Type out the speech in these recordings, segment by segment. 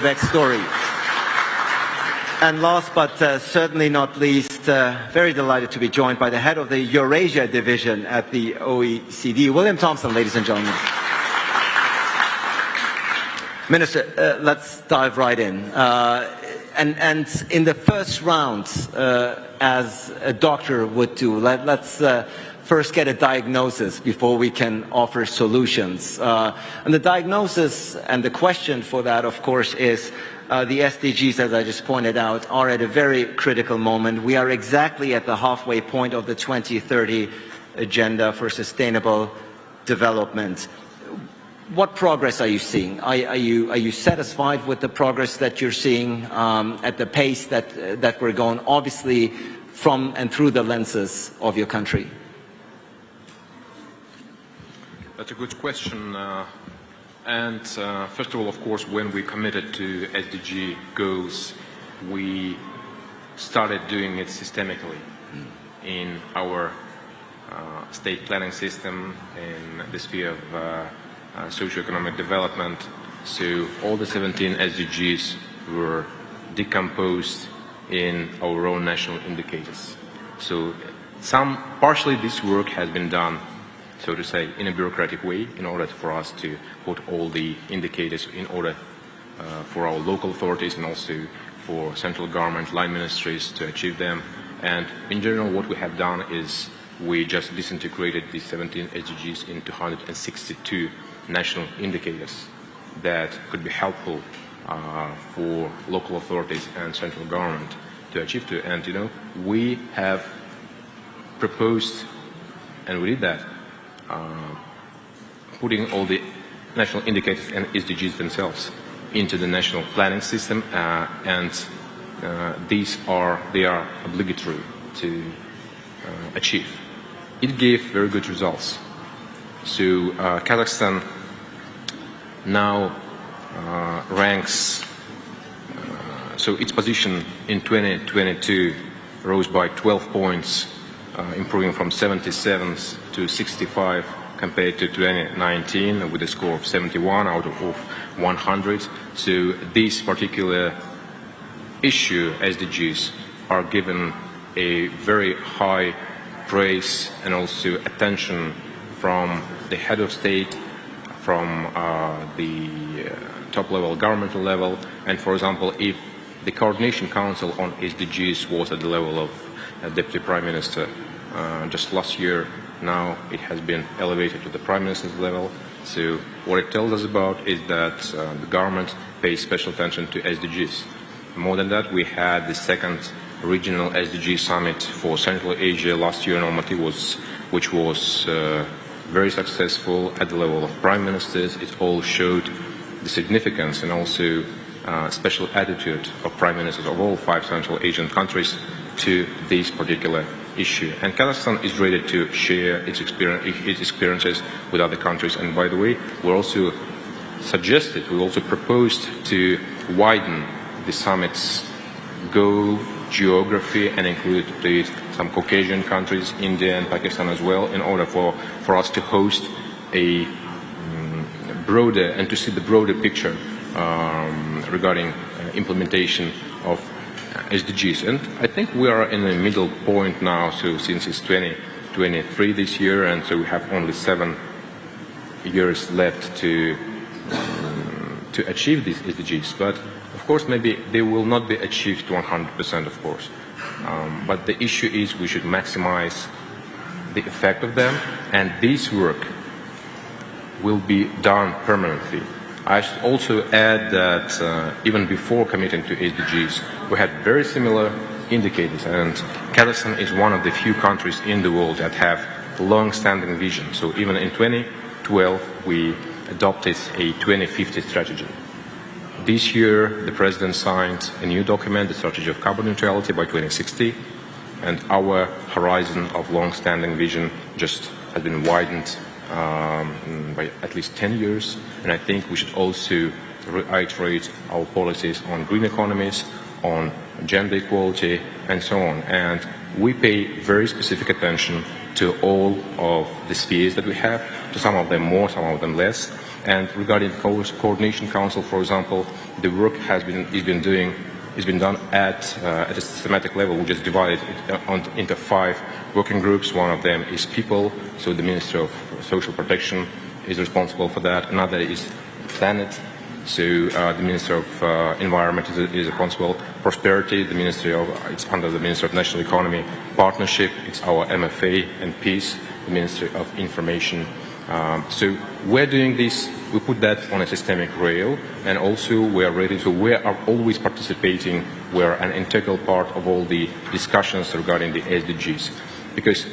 Story. And last but certainly not least, very delighted to be joined by the head of the Eurasia division at the OECD, William Thompson, ladies and gentlemen. Minister, let's dive right in. And in the first round, as a doctor would do, let's first get a diagnosis before we can offer solutions. And the diagnosis and the question for that, of course, is the SDGs, as I just pointed out, are at a very critical moment. We are exactly at the halfway point of the 2030 Agenda for Sustainable Development. What progress are you seeing? Are you satisfied with the progress that you're seeing at the pace that we're going, obviously from and through the lenses of your country? That's a good question. First of all, of course, when we committed to SDG goals, we started doing it systemically in our state planning system, in the sphere of socio-economic development. So all the 17 SDGs were decomposed in our own national indicators. So partially this work has been done, so to say, in a bureaucratic way, in order for us to put all the indicators in order for our local authorities and also for central government line ministries to achieve them. And in general, what we have done is we just disintegrated the 17 SDGs into 162 national indicators that could be helpful for local authorities and central government to achieve to. And, you know, we have proposed, and we did that, putting all the national indicators and SDGs themselves into the national planning system, and they are obligatory to achieve. It gave very good results. So Kazakhstan now ranks, so its position in 2022 rose by 12 points, improving from 77th to 65 compared to 2019 with a score of 71 out of 100. So this particular issue, SDGs, are given a very high praise and also attention from the head of state, from the top-level governmental level. And for example, if the Coordination Council on SDGs was at the level of Deputy Prime Minister just last year, now it has been elevated to the Prime Minister's level. So what it tells us about is that the government pays special attention to SDGs. More than that, we had the second regional SDG summit for Central Asia last year in Almaty, which was very successful at the level of prime ministers. It all showed the significance and also special attitude of prime ministers of all 5 Central Asian countries to this particular issue. And Kazakhstan is ready to share its experiences with other countries. And by the way, we also proposed to widen the summit's goal, geography, and include some Caucasian countries, India and Pakistan as well, in order for us to host a broader and to see the broader picture regarding implementation of SDGs. And I think we are in the middle point now, so since it's 2023 this year, and so we have only 7 years left to achieve these SDGs. But of course, maybe they will not be achieved to 100%, of course. But the issue is we should maximize the effect of them, and this work will be done permanently. I should also add that even before committing to SDGs, we had very similar indicators, and Kazakhstan is one of the few countries in the world that have long-standing vision. So even in 2012, we adopted a 2050 strategy. This year, the President signed a new document, the Strategy of Carbon Neutrality by 2060, and our horizon of long-standing vision just has been widened by at least 10 years. And I think we should also reiterate our policies on green economies, on gender equality, and so on. And we pay very specific attention to all of the spheres that we have, to some of them more, some of them less. And regarding the Coordination Council, for example, the work has been done at a systematic level. We just divided it into 5 working groups. One of them is people, so the Ministry of Social Protection is responsible for that. Another is planet, so the Ministry of Environment is responsible. Prosperity, it's under the Ministry of National Economy. Partnership, it's our MFA, and peace, the Ministry of Information. So we're doing this, we put that on a systemic rail, and also we are always participating, we're an integral part of all the discussions regarding the SDGs, because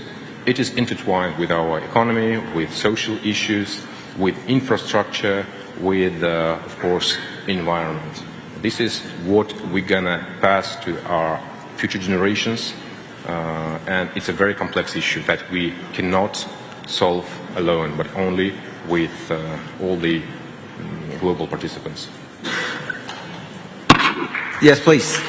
it is intertwined with our economy, with social issues, with infrastructure, with, of course, environment. This is what we're gonna pass to our future generations, and it's a very complex issue that we cannot solve alone, but only with all the global participants. Yes, please.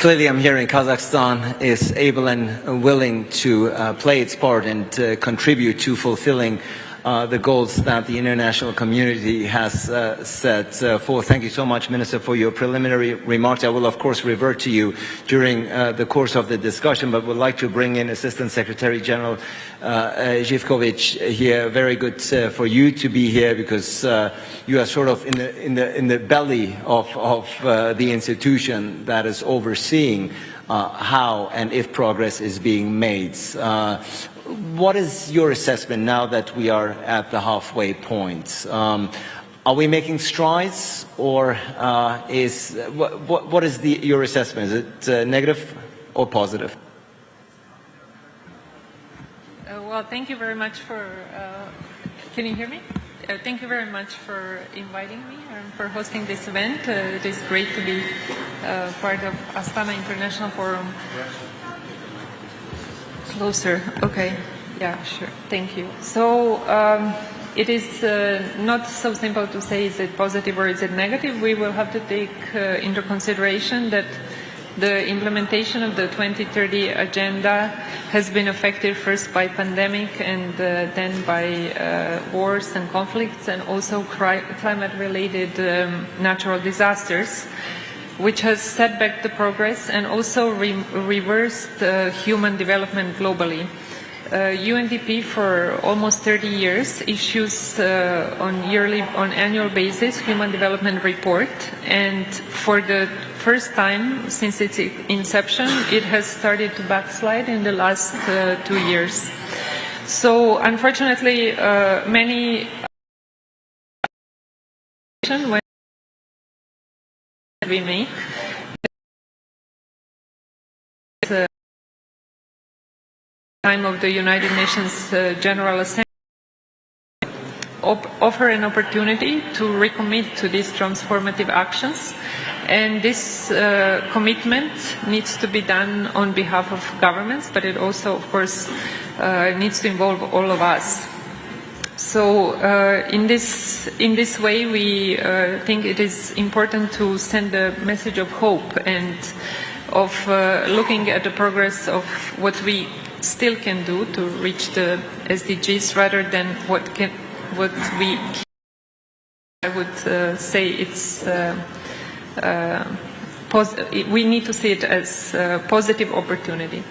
Clearly, I'm hearing Kazakhstan is able and willing to play its part and contribute to fulfilling the goals that the international community has set forth. Thank you so much, Minister, for your preliminary remarks. I will, of course, revert to you during the course of the discussion, but would like to bring in Assistant Secretary General Živković here. Very good for you to be here, because you are sort of in the belly of the institution that is overseeing how and if progress is being made. What is your assessment now that we are at the halfway point? Are we making strides, or what is your assessment? Is it negative or positive? Well, thank you very much for, can you hear me? Thank you very much for inviting me and for hosting this event. It is great to be part of Astana International Forum. Closer, okay, yeah, sure, thank you. So it is not so simple to say is it positive or is it negative. We will have to take into consideration that the implementation of the 2030 agenda has been affected first by pandemic and then by wars and conflicts, and also climate-related natural disasters, which has set back the progress and also reversed human development globally. UNDP for almost 30 years issues on annual basis human development report, and for the first time since its inception it has started to backslide in the last 2 years. So unfortunately many when we make time of the United Nations General Assembly offer an opportunity to recommit to these transformative actions, and this commitment needs to be done on behalf of governments, but it also, of course, needs to involve all of us. So in this way, we think it is important to send a message of hope and of looking at the progress of what we still can do to reach the SDGs, rather than what we. I would say it's we need to see it as a positive opportunity.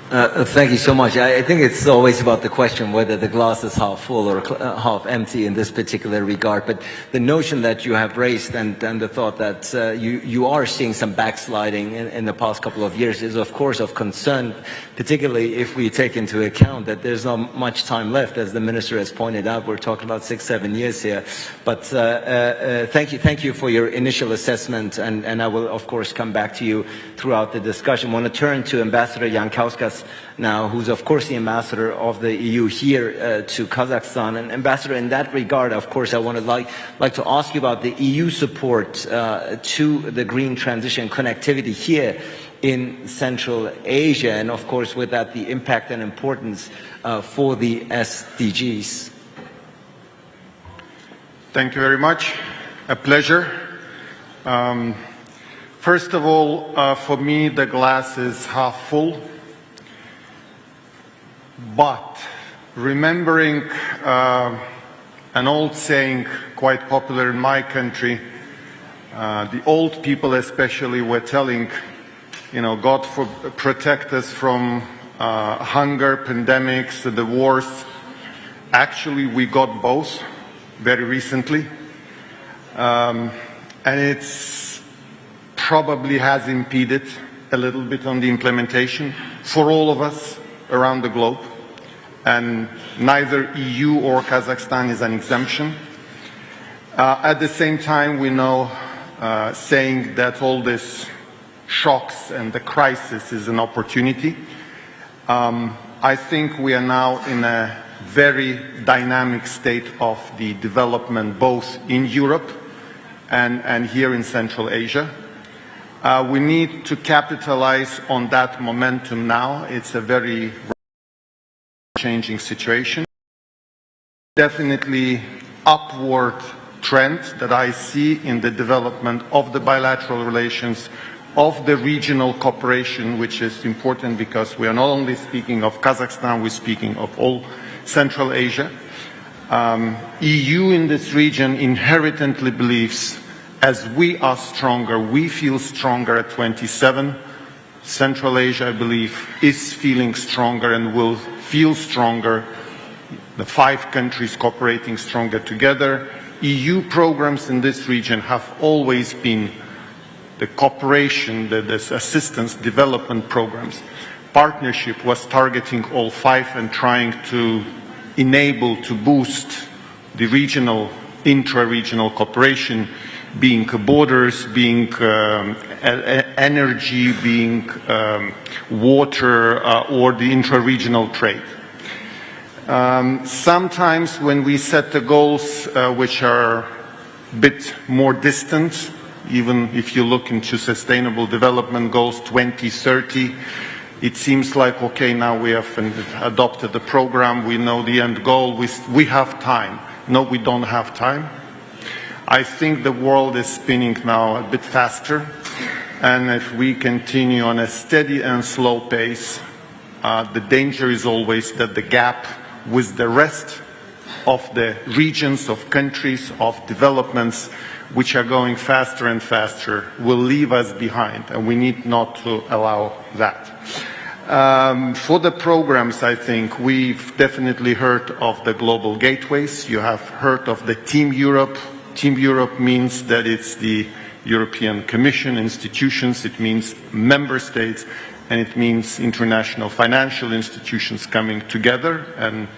Thank you so much. I think it's always about the question whether the glass is half full or half empty in this particular regard. But the notion that you have raised and the thought that you are seeing some backsliding in the past couple of years is, of course, of concern, particularly if we take into account that there's not much time left. As the Minister has pointed out, we're talking about 6-7 years here. But thank you for your initial assessment, and I will, of course, come back to you throughout the discussion. I want to turn to Ambassador Jankauskas now, who's of course the ambassador of the EU here to Kazakhstan. And Ambassador, in that regard, of course, I would like to ask you about the EU support to the green transition connectivity here in Central Asia, and of course with that the impact and importance for the SDGs. Thank you very much. A pleasure. First of all, for me, the glass is half full. But remembering an old saying quite popular in my country. The old people especially were telling, God protect us from hunger, pandemics, the wars. Actually, we got both very recently. And it's probably has impeded a little bit on the implementation for all of us around the globe. And neither EU or Kazakhstan is an exemption. At the same time, we know saying that all this shocks and the crisis is an opportunity. I think we are now in a very dynamic state of the development both in Europe and here in Central Asia. We need to capitalize on that momentum now. It's a very changing situation. Definitely upward trend that I see in the development of the bilateral relations, of the regional cooperation, which is important because we are not only speaking of Kazakhstan, we're speaking of all Central Asia. EU in this region inherently believes as we are stronger, we feel stronger at 27. Central Asia, I believe, is feeling stronger and will feel stronger. The 5 countries cooperating stronger together. EU programs in this region have always been the cooperation, the assistance development programs. Partnership was targeting all 5 and trying to enable, to boost the regional, intra-regional cooperation, being borders, being energy, being water, or the intra-regional trade. Sometimes when we set the goals which are a bit more distant, even if you look into sustainable development goals 2030, it seems like, okay, now we have adopted the program, we know the end goal, we have time. No, we don't have time. I think the world is spinning now a bit faster, and if we continue on a steady and slow pace, the danger is always that the gap with the rest of the regions, of countries, of developments which are going faster and faster will leave us behind, and we need not to allow that. For the programs, I think we've definitely heard of the global gateways. You have heard of the Team Europe. Team Europe means that it's the European Commission, institutions, it means member states, and it means international financial institutions coming together and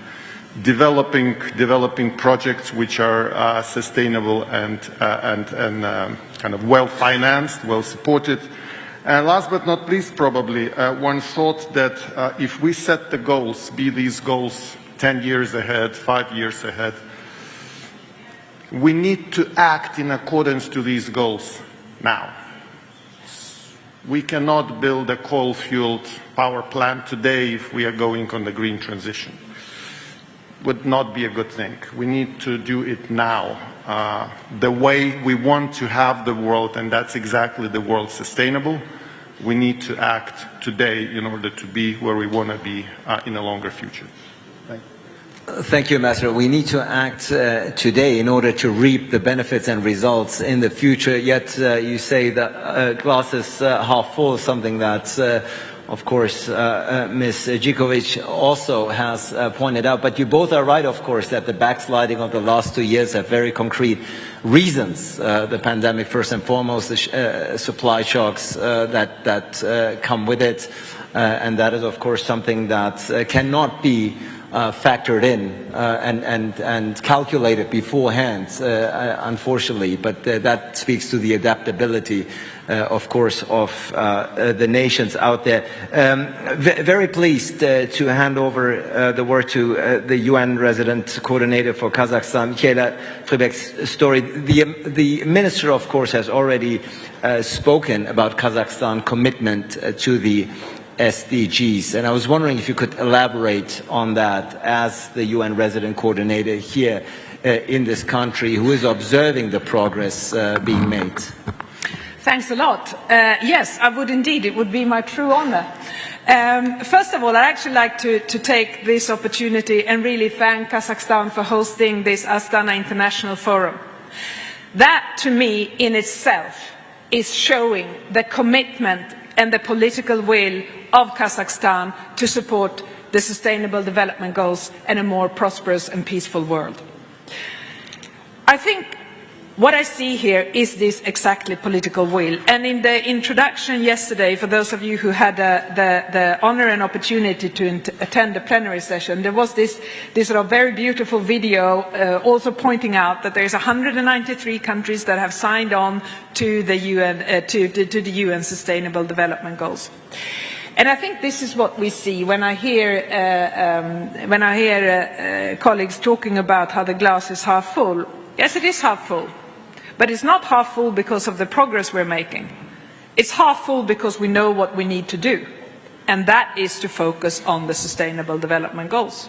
developing projects which are sustainable and kind of well-financed, well-supported. And last but not least, probably, one thought that if we set the goals, be these goals 10 years ahead, 5 years ahead, we need to act in accordance to these goals now. We cannot build a coal-fueled power plant today if we are going on the green transition. Would not be a good thing. We need to do it now, the way we want to have the world, and that's exactly the world sustainable. We need to act today in order to be where we want to be in a longer future. Thank you. Thank you, Ambassador. We need to act today in order to reap the benefits and results in the future. Yet you say that glass is half full, something that, of course, Ms. Jikovic also has pointed out. But you both are right, of course, that the backsliding of the last 2 years have very concrete reasons. The pandemic, first and foremost, the supply shocks that come with it. And that is, of course, something that cannot be factored in and calculated beforehand, unfortunately, but that speaks to the adaptability, of course, of the nations out there. Very pleased to hand over the word to the UN resident coordinator for Kazakhstan, Michaela Fribek's story. The minister, of course, has already spoken about Kazakhstan's commitment to the SDGs, and I was wondering if you could elaborate on that as the UN resident coordinator here in this country who is observing the progress being made. Thanks a lot. Yes, I would indeed. It would be my true honor. First of all, I'd actually like to take this opportunity and really thank Kazakhstan for hosting this Astana International Forum. That, to me, in itself, is showing the commitment and the political will of Kazakhstan to support the Sustainable Development Goals and a more prosperous and peaceful world. I think what I see here is this exactly political will. And in the introduction yesterday, for those of you who had the honor and opportunity to attend the plenary session, there was this sort of very beautiful video also pointing out that there's 193 countries that have signed on to the UN Sustainable Development Goals. And I think this is what we see when I hear colleagues talking about how the glass is half full. Yes, it is half full. But it's not half full because of the progress we're making. It's half full because we know what we need to do. And that is to focus on the Sustainable Development Goals.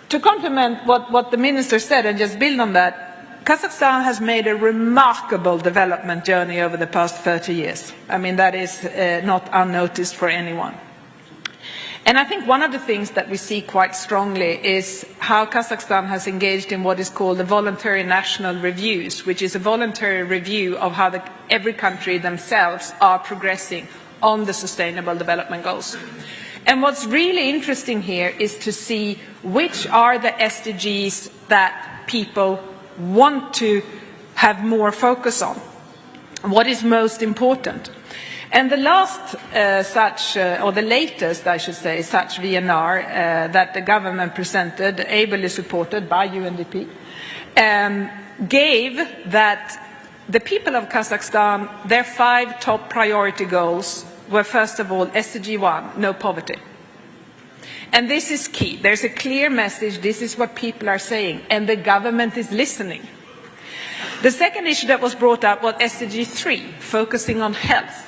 To complement what the Minister said and just build on that, Kazakhstan has made a remarkable development journey over the past 30 years. I mean, that is not unnoticed for anyone. And I think one of the things that we see quite strongly is how Kazakhstan has engaged in what is called the voluntary national reviews, which is a voluntary review of how every country themselves are progressing on the Sustainable Development Goals. And what's really interesting here is to see which are the SDGs that people want to have more focus on. What is most important? And the last or the latest, I should say, such VNR that the government presented, ably supported by UNDP, gave that the people of Kazakhstan, their 5 top priority goals were, first of all, SDG 1, no poverty. And this is key. There's a clear message. This is what people are saying, and the government is listening. The second issue that was brought up was SDG 3, focusing on health.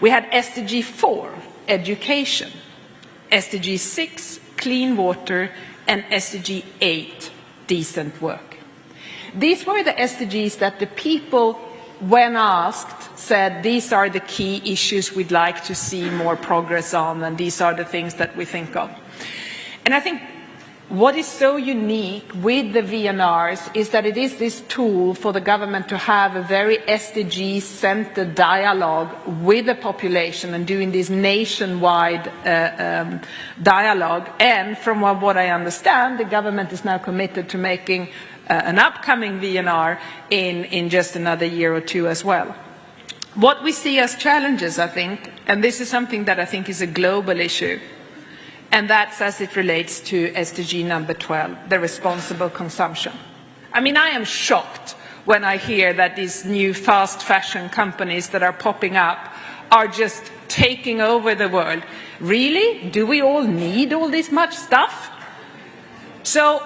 We had SDG 4, education, SDG 6, clean water, and SDG 8, decent work. These were the SDGs that the people, when asked, said these are the key issues we'd like to see more progress on, and these are the things that we think of. And I think what is so unique with the VNRs is that it is this tool for the government to have a very SDG-centered dialogue with the population and doing this nationwide dialogue. And from what I understand, the government is now committed to making an upcoming VNR in just another year or two as well. What we see as challenges, I think, and this is something that I think is a global issue, and that's as it relates to SDG number 12, the responsible consumption. I mean, I am shocked when I hear that these new fast fashion companies that are popping up are just taking over the world. Really? Do we all need all this much stuff? So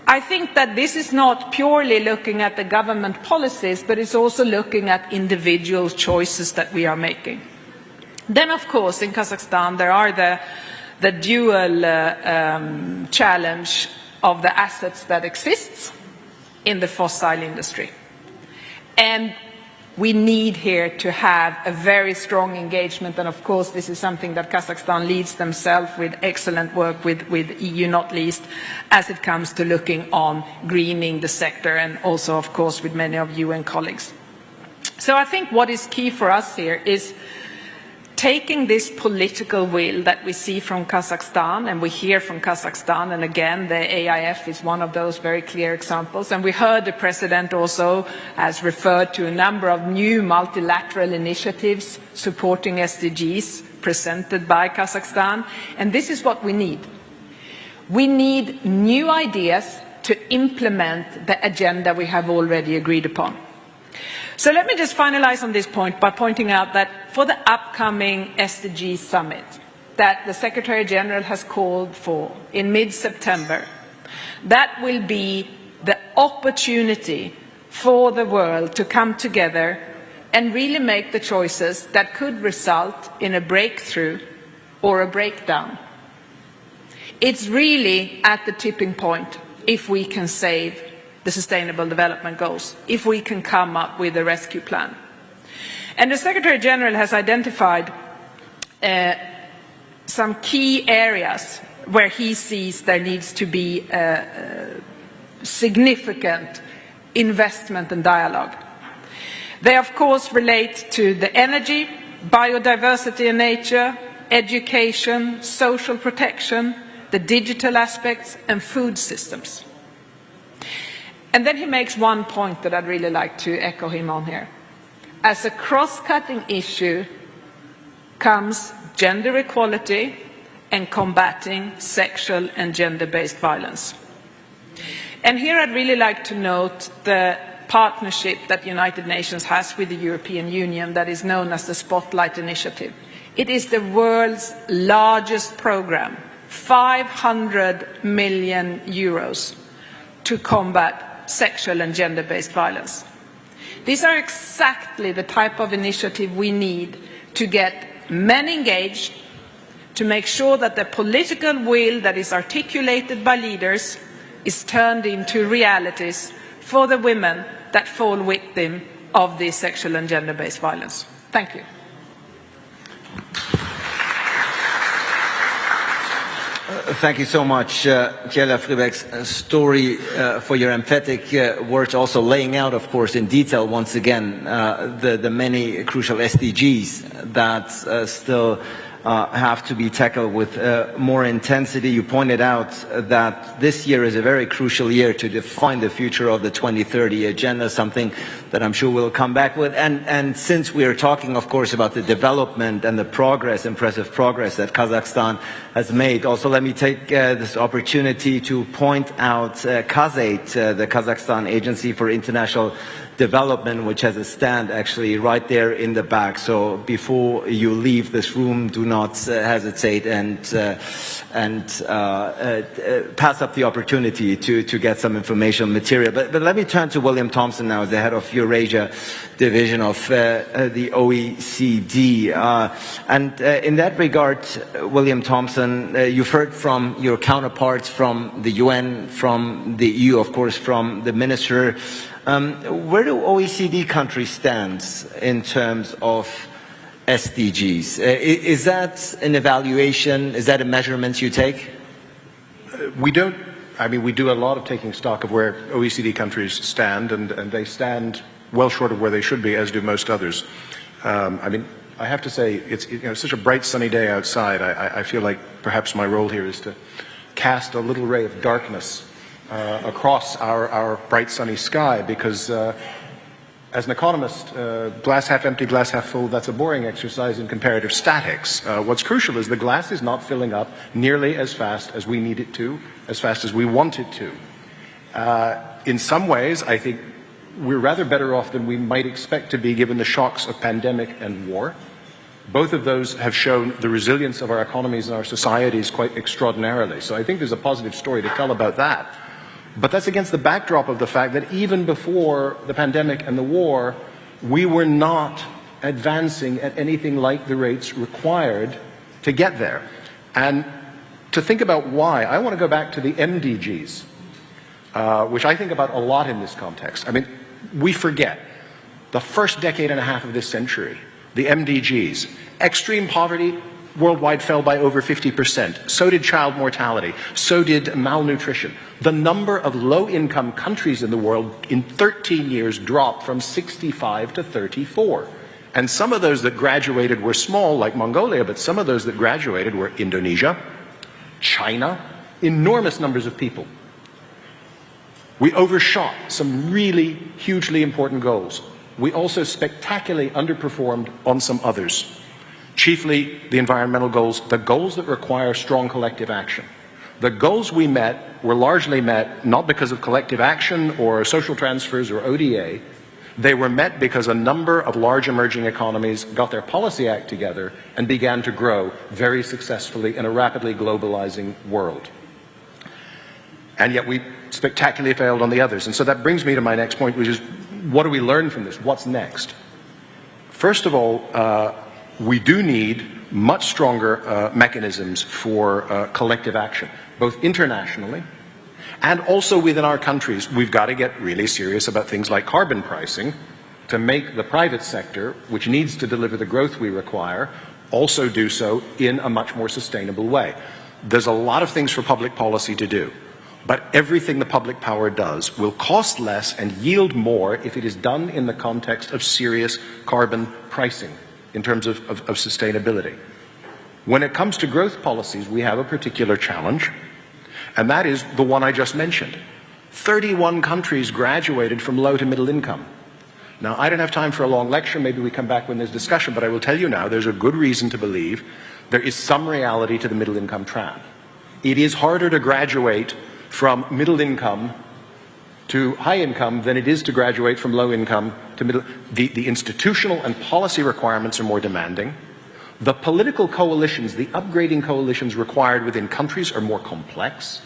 I think that this is not purely looking at the government policies, but it's also looking at individual choices that we are making. Then, of course, in Kazakhstan, there are the dual challenge of the assets that exists in the fossil industry. And we need here to have a very strong engagement, and of course this is something that Kazakhstan leads themselves with excellent work with EU not least, as it comes to looking on greening the sector, and also of course with many of you and colleagues. So I think what is key for us here is taking this political will that we see from Kazakhstan, and we hear from Kazakhstan, and again, the AIF is one of those very clear examples, and we heard the President also has referred to a number of new multilateral initiatives supporting SDGs presented by Kazakhstan, and this is what we need. We need new ideas to implement the agenda we have already agreed upon. So let me just finalize on this point by pointing out that for the upcoming SDG summit that the Secretary General has called for in mid-September, that will be the opportunity for the world to come together and really make the choices that could result in a breakthrough or a breakdown. It's really at the tipping point if we can save the Sustainable Development Goals, if we can come up with a rescue plan. And the Secretary General has identified some key areas where he sees there needs to be significant investment and dialogue. They of course relate to the energy, biodiversity and nature, education, social protection, the digital aspects and food systems. And then he makes one point that I'd really like to echo him on here. As a cross-cutting issue comes gender equality and combating sexual and gender-based violence. And here I'd really like to note the partnership that the United Nations has with the European Union that is known as the Spotlight Initiative. It is the world's largest program, 500 million euros to combat sexual and gender-based violence. These are exactly the type of initiative we need to get men engaged, to make sure that the political will that is articulated by leaders is turned into realities for the women that fall victim of this sexual and gender-based violence. Thank you. Thank you so much, Kjell Fribek's story, for your emphatic words, also laying out, of course, in detail, once again, the many crucial SDGs that still have to be tackled with more intensity. You pointed out that this year is a very crucial year to define the future of the 2030 agenda, something that I'm sure we'll come back with. And since we are talking, of course, about the development and the progress, impressive progress that Kazakhstan has made, also let me take this opportunity to point out Kazate, the Kazakhstan Agency for International Development, which has a stand actually right there in the back. So before you leave this room, do not hesitate and pass up the opportunity to get some informational material. But let me turn to William Thompson now, as the head of Eurasia Division of the OECD. And in that regard, William Thompson, you've heard from your counterparts from the UN, from the EU, of course, from the minister. Where do OECD countries stand in terms of SDGs? Is that an evaluation? Is that a measurement you take? We don't. I mean, we do a lot of taking stock of where OECD countries stand, and they stand well short of where they should be, as do most others. I mean, I have to say, it's such a bright sunny day outside. I feel like perhaps my role here is to cast a little ray of darkness across our bright sunny sky, because as an economist, glass half empty, glass half full, that's a boring exercise in comparative statics. What's crucial is the glass is not filling up nearly as fast as we need it to, as fast as we want it to. In some ways, I think we're rather better off than we might expect to be, given the shocks of pandemic and war. Both of those have shown the resilience of our economies and our societies quite extraordinarily. So I think there's a positive story to tell about that. But that's against the backdrop of the fact that even before the pandemic and the war, we were not advancing at anything like the rates required to get there. And to think about why, I want to go back to the MDGs, which I think about a lot in this context. I mean, we forget the first decade and a half of this century, the MDGs, extreme poverty worldwide fell by over 50%. So did child mortality. So did malnutrition. The number of low-income countries in the world in 13 years dropped from 65 to 34. And some of those that graduated were small, like Mongolia, but some of those that graduated were Indonesia, China, enormous numbers of people. We overshot some really hugely important goals. We also spectacularly underperformed on some others. Chiefly the environmental goals, the goals that require strong collective action. The goals we met were largely met not because of collective action or social transfers or ODA. They were met because a number of large emerging economies got their policy act together and began to grow very successfully in a rapidly globalizing world. And yet we spectacularly failed on the others. And so that brings me to my next point, which is, what do we learn from this? What's next? First of all, we do need much stronger mechanisms for collective action, both internationally and also within our countries. We've got to get really serious about things like carbon pricing to make the private sector, which needs to deliver the growth we require, also do so in a much more sustainable way. There's a lot of things for public policy to do, but everything the public power does will cost less and yield more if it is done in the context of serious carbon pricing in terms of sustainability. When it comes to growth policies, we have a particular challenge, and that is the one I just mentioned. 31 countries graduated from low to middle income. Now, I don't have time for a long lecture, maybe we come back when there's discussion, but I will tell you now, there's a good reason to believe there is some reality to the middle income trap. It is harder to graduate from middle income to high income than it is to graduate from low income to middle. The institutional and policy requirements are more demanding. The political coalitions, the upgrading coalitions required within countries are more complex.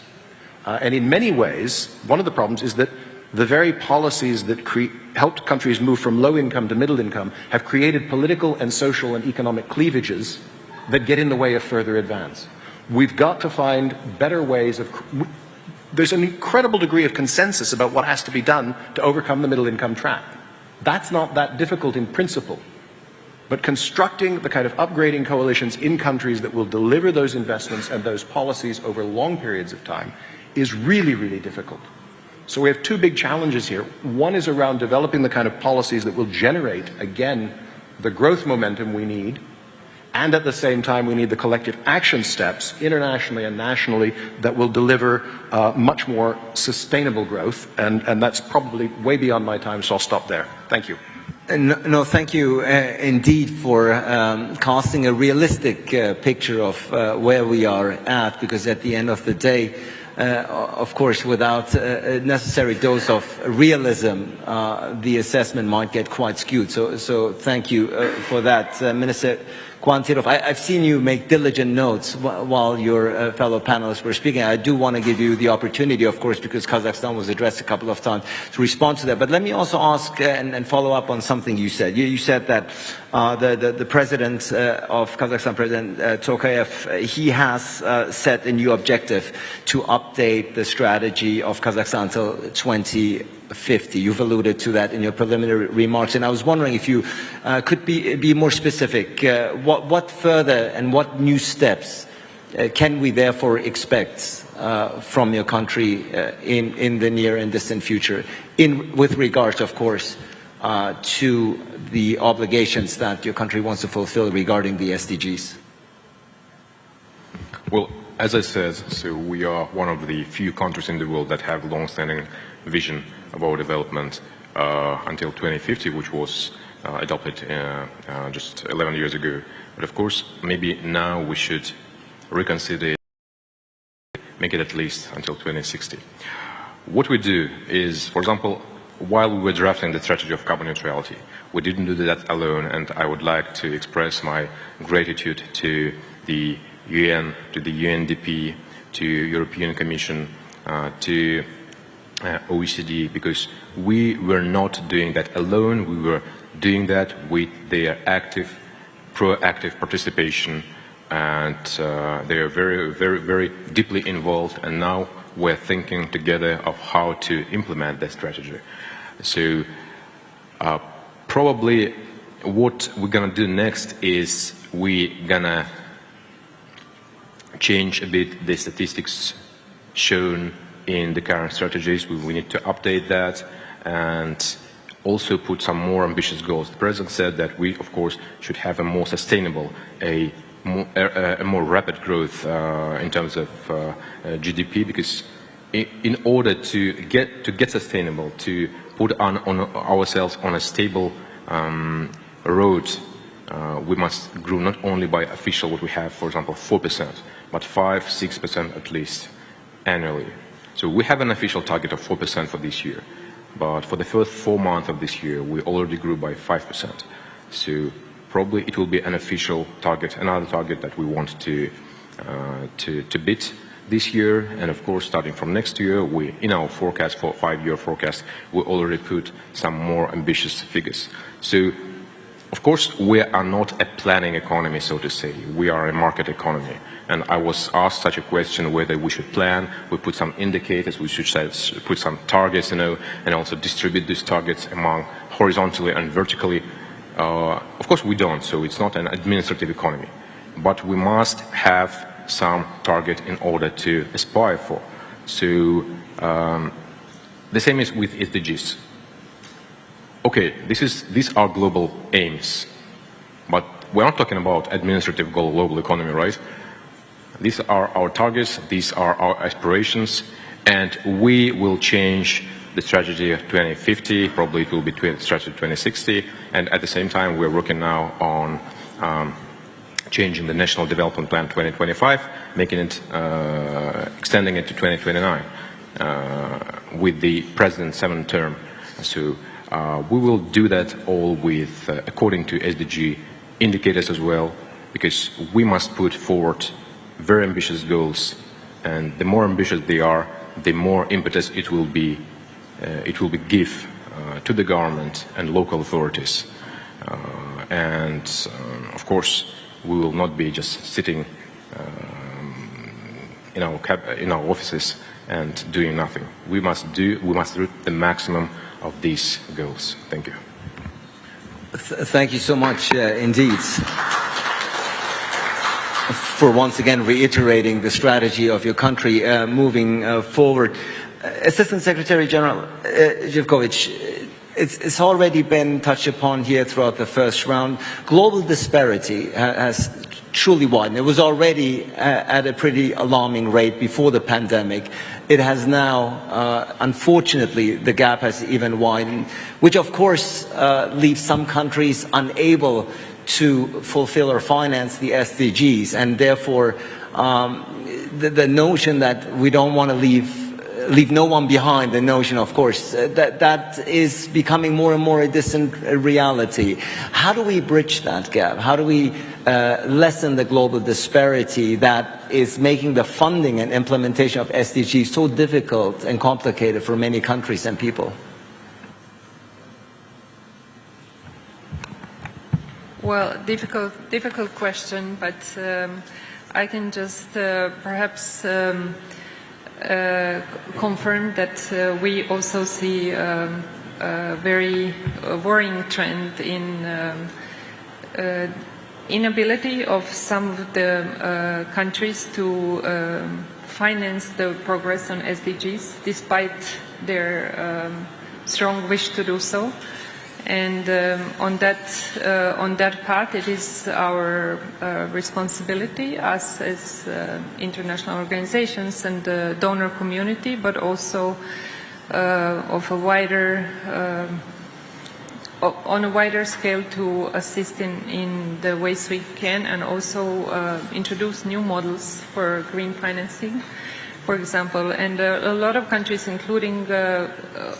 And in many ways, one of the problems is that the very policies that helped countries move from low income to middle income have created political and social and economic cleavages that get in the way of further advance. We've got to find better ways of... There's an incredible degree of consensus about what has to be done to overcome the middle income trap. That's not that difficult in principle. But constructing the kind of upgrading coalitions in countries that will deliver those investments and those policies over long periods of time is really, really difficult. So we have two big challenges here. One is around developing the kind of policies that will generate, again, the growth momentum we need, and at the same time we need the collective action steps, internationally and nationally, that will deliver much more sustainable growth, and that's probably way beyond my time, so I'll stop there. Thank you. No, thank you indeed for casting a realistic picture of where we are at, because at the end of the day, of course, without a necessary dose of realism, the assessment might get quite skewed. So thank you for that, Minister Quantitov. I've seen you make diligent notes while your fellow panelists were speaking. I do want to give you the opportunity, of course, because Kazakhstan was addressed a couple of times, to respond to that. But let me also ask and follow up on something you said. You said that the president of Kazakhstan, President Tokayev, he has set a new objective to update the strategy of Kazakhstan until 2050. You've alluded to that in your preliminary remarks, and I was wondering if you could be more specific. What further and what new steps can we therefore expect from your country in the near and distant future, with regards, of course, to the obligations that your country wants to fulfill regarding the SDGs? Well, as I said, so we are one of the few countries in the world that have long-standing vision about development until 2050, which was adopted just 11 years ago. But of course, maybe now we should reconsider it, make it at least until 2060. What we do is, for example, while we were drafting the strategy of carbon neutrality, we didn't do that alone, and I would like to express my gratitude to the UN, to the UNDP, to European Commission, to OECD, because we were not doing that alone. We were doing that with their active, proactive participation, and they are very, very, very deeply involved, and now we're thinking together of how to implement that strategy. So probably what we're gonna do next is we're gonna change a bit the statistics shown in the current strategies. We need to update that and also put some more ambitious goals. The President said that we, of course, should have a more sustainable, a more rapid growth in terms of GDP, because in order to get sustainable, to put on ourselves on a stable road, we must grow not only by official what we have, for example, 4%, but 5–6% at least annually. So we have an official target of 4% for this year, but for the first 4 months of this year, we already grew by 5%. So probably it will be an official target, another target that we want to beat this year. And of course, starting from next year, in our forecast, for 5-year forecast, we already put some more ambitious figures. So, of course, we are not a planning economy, so to say. We are a market economy. And I was asked such a question whether we should plan. We put some indicators, we should put some targets, and also distribute these targets among horizontally and vertically. Of course, we don't, so it's not an administrative economy. But we must have some target in order to aspire for. So the same is with SDGs. Okay, these are global aims, but we're not talking about administrative global economy, right? These are our targets, these are our aspirations, and we will change the strategy of 2050, probably it will be strategy 2060, and at the same time we're working now on changing the National Development Plan 2025, making it, extending it to 2029 with the President's 7th term. So we will do that all with, according to SDG indicators as well, because we must put forward very ambitious goals, and the more ambitious they are, the more impetus it will be give to the government and local authorities. Of course, we will not be just sitting in our offices and doing nothing. We must reach the maximum of these goals. Thank you. Thank you so much indeed for once again reiterating the strategy of your country moving forward. Assistant Secretary General Jivkovic, it's already been touched upon here throughout the first round. Global disparity has truly widened. It was already at a pretty alarming rate before the pandemic. It has now, unfortunately, the gap has even widened, which of course leaves some countries unable to fulfill or finance the SDGs, and therefore the notion that we don't want to leave no one behind, the notion, of course, that is becoming more and more a distant reality. How do we bridge that gap? How do we lessen the global disparity that is making the funding and implementation of SDGs so difficult and complicated for many countries and people? Well, difficult question, but I can just perhaps confirm that we also see a very worrying trend in inability of some of the countries to finance the progress on SDGs, despite their strong wish to do so. And on that part, it is our responsibility, us as international organizations and the donor community, but also of a wider, on a wider scale, to assist in the ways we can, and also introduce new models for green financing, for example. And a lot of countries, including,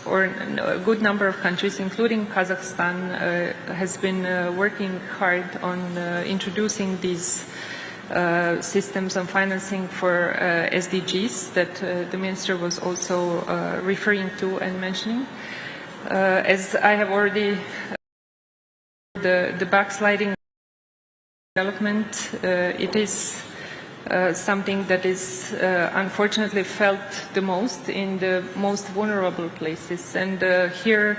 or a good number of countries, including Kazakhstan, has been working hard on introducing these systems of financing for SDGs that the Minister was also referring to and mentioning. As I have already the backsliding development, it is something that is unfortunately felt the most in the most vulnerable places. And here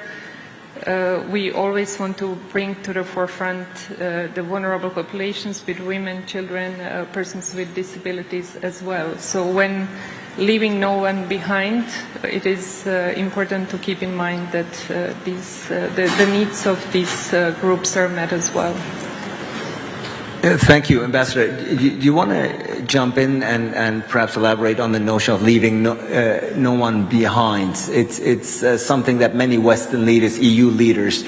we always want to bring to the forefront the vulnerable populations, with women, children, persons with disabilities as well. So when leaving no one behind, it is important to keep in mind that the needs of these groups are met as well. Thank you, Ambassador. Do you want to jump in and perhaps elaborate on the notion of leaving no one behind? It's something that many Western leaders, EU leaders,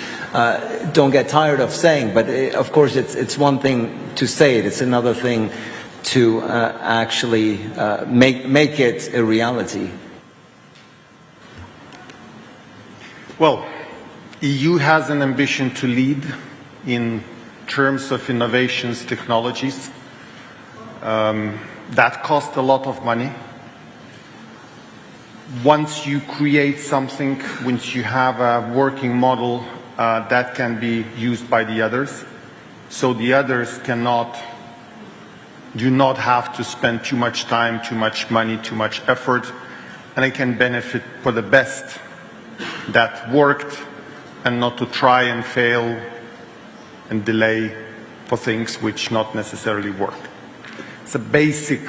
don't get tired of saying, but of course it's one thing to say it, it's another thing to actually make it a reality. Well, EU has an ambition to lead in terms of innovations, technologies. That cost a lot of money. Once you create something, once you have a working model, that can be used by the others. So the others do not have to spend too much time, too much money, too much effort, and they can benefit for the best that worked, and not to try and fail and delay for things which not necessarily work. It's a basic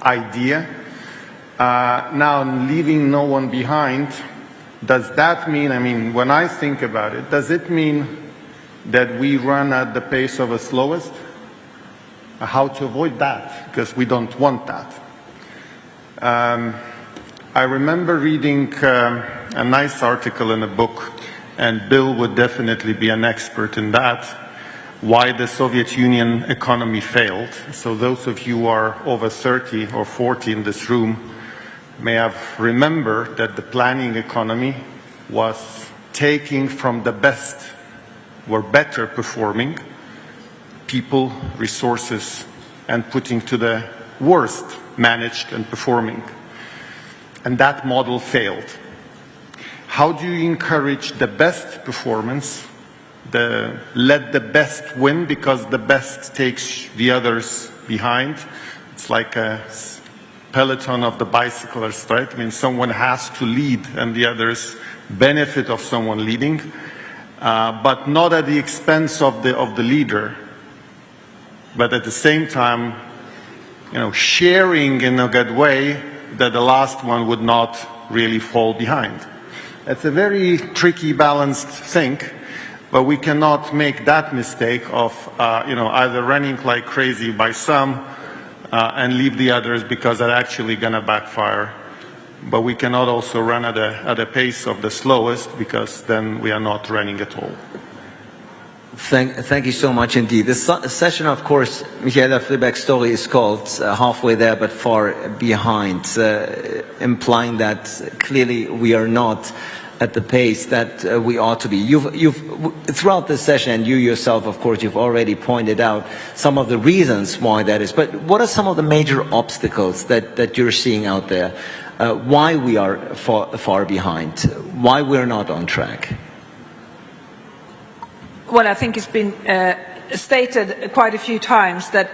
idea. Now, leaving no one behind, does that mean, I mean, when I think about it, does it mean that we run at the pace of the slowest? How to avoid that? Because we don't want that. I remember reading a nice article in a book, and Bill would definitely be an expert in that, why the Soviet Union economy failed. So those of you who are over 30 or 40 in this room may have remembered that the planning economy was taking from the best or better performing people, resources, and putting to the worst managed and performing. And that model failed. How do you encourage the best performance, let the best win because the best takes the others behind? It's like a peloton of the bicyclists, right? I mean, someone has to lead and the others benefit of someone leading, but not at the expense of the leader, but at the same time, sharing in a good way that the last one would not really fall behind. It's a very tricky, balanced thing, but we cannot make that mistake of, either running like crazy by some and leave the others because they're actually going to backfire. But we cannot also run at a pace of the slowest because then we are not running at all. Thank you so much indeed. This session, of course, Michaela Fleabag's story is called Halfway There But Far Behind, implying that clearly we are not at the pace that we ought to be. You've throughout this session, and you yourself, of course, you've already pointed out some of the reasons why that is. But what are some of the major obstacles that you're seeing out there? Why we are far behind? Why we're not on track? Well, I think it's been stated quite a few times that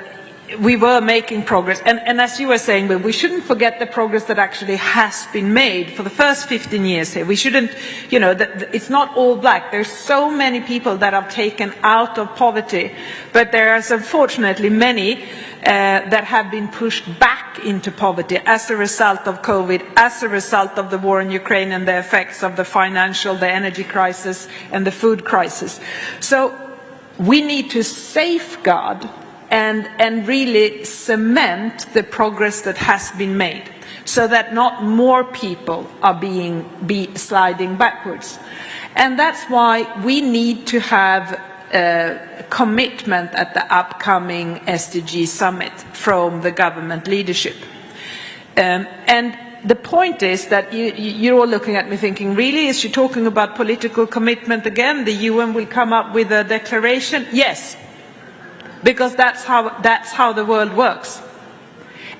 we were making progress. And as you were saying, but we shouldn't forget the progress that actually has been made for the first 15 years here. We shouldn't, it's not all black. There's so many people that are taken out of poverty, but there are unfortunately many that have been pushed back into poverty as a result of COVID, as a result of the war in Ukraine and the effects of the financial, the energy crisis and the food crisis. So we need to safeguard and really cement the progress that has been made so that not more people are sliding backwards. And that's why we need to have commitment at the upcoming SDG summit from the government leadership. And the point is that you're all looking at me thinking, really, is she talking about political commitment again? The UN will come up with a declaration? Yes, because that's how the world works.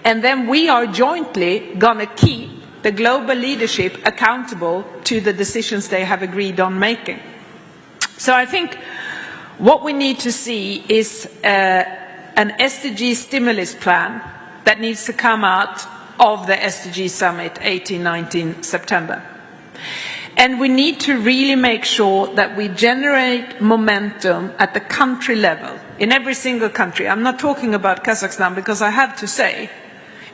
And then we are jointly going to keep the global leadership accountable to the decisions they have agreed on making. So I think what we need to see is an SDG stimulus plan that needs to come out of the SDG summit 18-19 September. And we need to really make sure that we generate momentum at the country level, in every single country. I'm not talking about Kazakhstan because I have to say,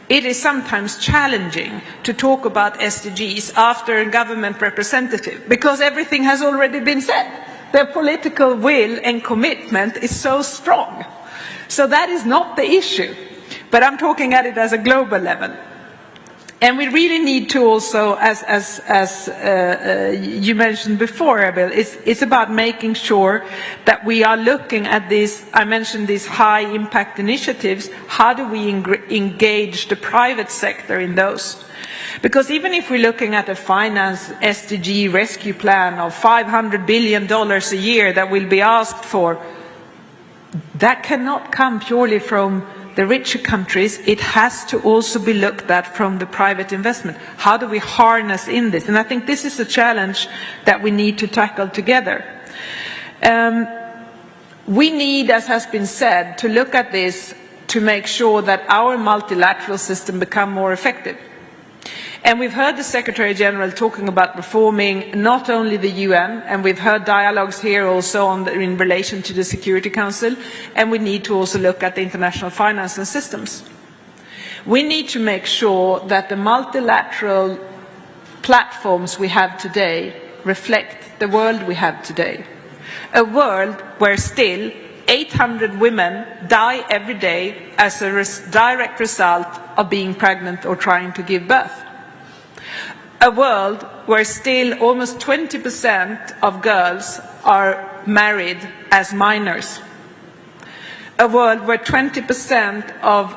it is sometimes challenging to talk about SDGs after a government representative because everything has already been said. Their political will and commitment is so strong. So that is not the issue. But I'm talking at it as a global level. And we really need to also, as you mentioned before, Abel, it's about making sure that we are looking at these, I mentioned these high impact initiatives, how do we engage the private sector in those? Because even if we're looking at a finance SDG rescue plan of $500 billion a year that will be asked for, that cannot come purely from the richer countries. It has to also be looked at from the private investment. How do we harness in this? And I think this is a challenge that we need to tackle together. We need, as has been said, to look at this to make sure that our multilateral system becomes more effective. And we've heard the Secretary General talking about reforming not only the UN, and we've heard dialogues here also in relation to the Security Council, and we need to also look at the international finance and systems. We need to make sure that the multilateral platforms we have today reflect the world we have today. A world where still 800 women die every day as a direct result of being pregnant or trying to give birth. A world where still almost 20% of girls are married as minors. A world where 20% of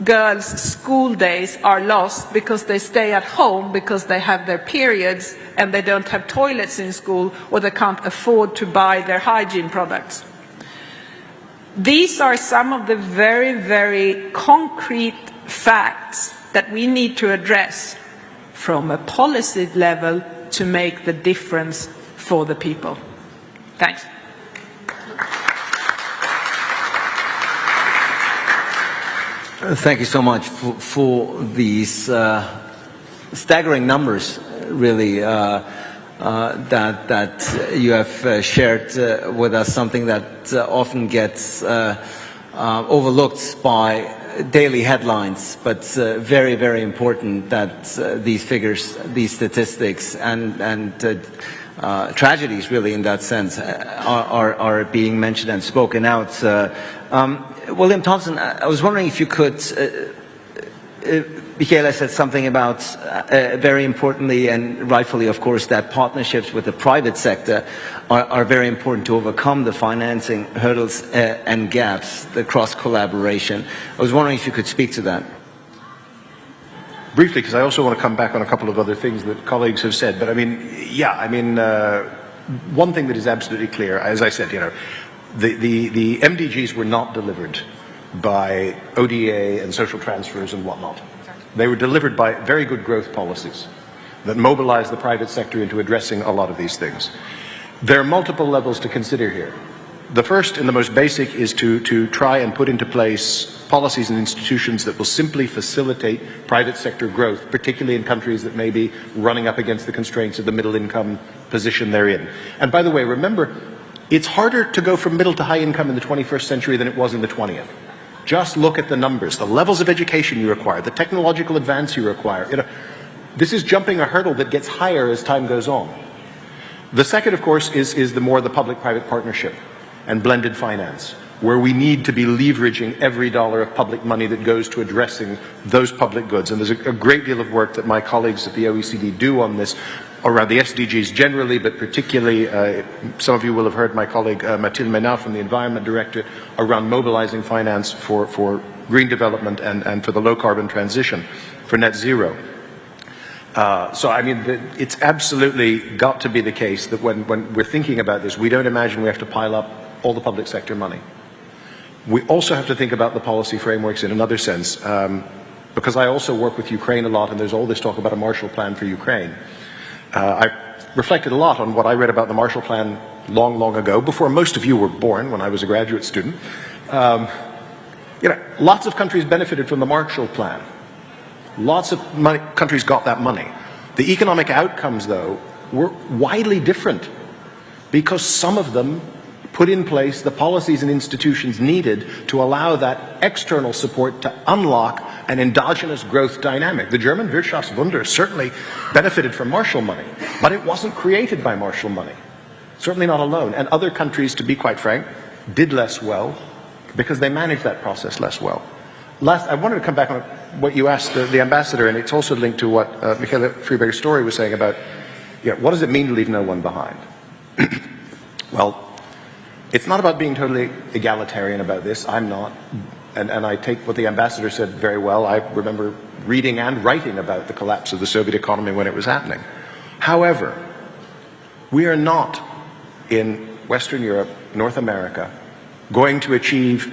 girls' school days are lost because they stay at home because they have their periods and they don't have toilets in school or they can't afford to buy their hygiene products. These are some of the very, very concrete facts that we need to address from a policy level to make the difference for the people. Thanks. Thank you so much for these staggering numbers, really, that you have shared with us, something that often gets overlooked by daily headlines, but very, very important that these figures, these statistics, and tragedies, really, in that sense, are being mentioned and spoken out. William Thompson, I was wondering if you could, Michaela said something about, very importantly and rightfully, of course, that partnerships with the private sector are very important to overcome the financing hurdles and gaps, the cross-collaboration. I was wondering if you could speak to that. Briefly, because I also want to come back on a couple of other things that colleagues have said. But I mean, yeah, I mean, one thing that is absolutely clear, as I said, you know, the MDGs were not delivered by ODA and social transfers and whatnot. They were delivered by very good growth policies that mobilized the private sector into addressing a lot of these things. There are multiple levels to consider here. The first and the most basic is to try and put into place policies and institutions that will simply facilitate private sector growth, particularly in countries that may be running up against the constraints of the middle income position they're in. And by the way, remember, it's harder to go from middle to high income in the 21st century than it was in the 20th. Just look at the numbers, the levels of education you require, the technological advance you require. You know, this is jumping a hurdle that gets higher as time goes on. The second, of course, is the public-private partnership and blended finance, where we need to be leveraging every dollar of public money that goes to addressing those public goods. And there's a great deal of work that my colleagues at the OECD do on this, around the SDGs generally, but particularly, some of you will have heard my colleague Mathilde Menard from the Environment Directorate around mobilizing finance for green development and for the low-carbon transition, for net zero. So, I mean, it's absolutely got to be the case that when we're thinking about this, we don't imagine we have to pile up all the public sector money. We also have to think about the policy frameworks in another sense, because I also work with Ukraine a lot, and there's all this talk about a Marshall Plan for Ukraine. I reflected a lot on what I read about the Marshall Plan long, long ago, before most of you were born, when I was a graduate student. You know, lots of countries benefited from the Marshall Plan. Lots of countries got that money. The economic outcomes, though, were widely different, because some of them put in place the policies and institutions needed to allow that external support to unlock an endogenous growth dynamic. The German Wirtschaftswunder certainly benefited from Marshall money, but it wasn't created by Marshall money. Certainly not alone. And other countries, to be quite frank, did less well because they managed that process less well. Last, I wanted to come back on what you asked the ambassador, and it's also linked to what Michaela Friedberg's story was saying about, you know, what does it mean to leave no one behind? Well, it's not about being totally egalitarian about this. I'm not. And I take what the ambassador said very well. I remember reading and writing about the collapse of the Soviet economy when it was happening. However, we are not in Western Europe, North America, going to achieve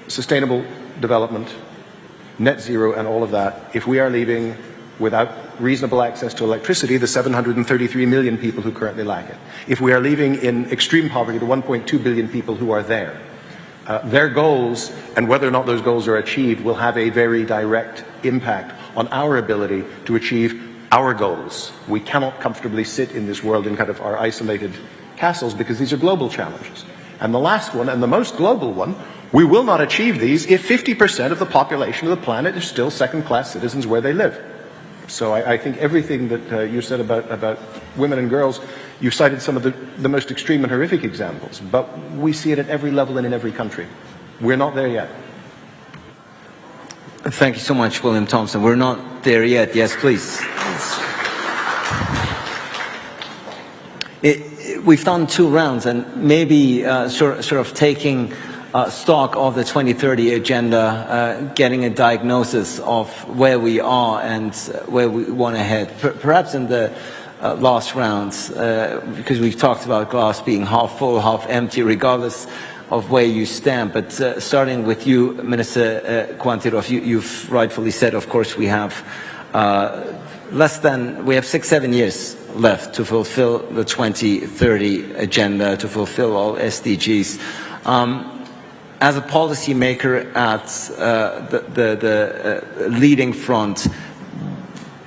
sustainable development, net zero and all of that, if we are leaving without reasonable access to electricity the 733 million people who currently lack it. If we are leaving in extreme poverty the 1.2 billion people who are there. Their goals, and whether or not those goals are achieved, will have a very direct impact on our ability to achieve our goals. We cannot comfortably sit in this world in kind of our isolated castles because these are global challenges. And the last one, and the most global one, we will not achieve these if 50% of the population of the planet is still second-class citizens where they live. So I think everything that you said about women and girls, you cited some of the most extreme and horrific examples, but we see it at every level and in every country. We're not there yet. Thank you so much, William Thompson. We're not there yet. Yes, please. We've done 2 rounds, and maybe sort of taking stock of the 2030 agenda, getting a diagnosis of where we are and where we want to head. Perhaps in the last rounds, because we've talked about glass being half full, half empty, regardless of where you stand. But starting with you, Minister Kwantirov, you've rightfully said, of course, we have 6-7 years left to fulfill the 2030 agenda, to fulfill all SDGs. As a policymaker at the leading front,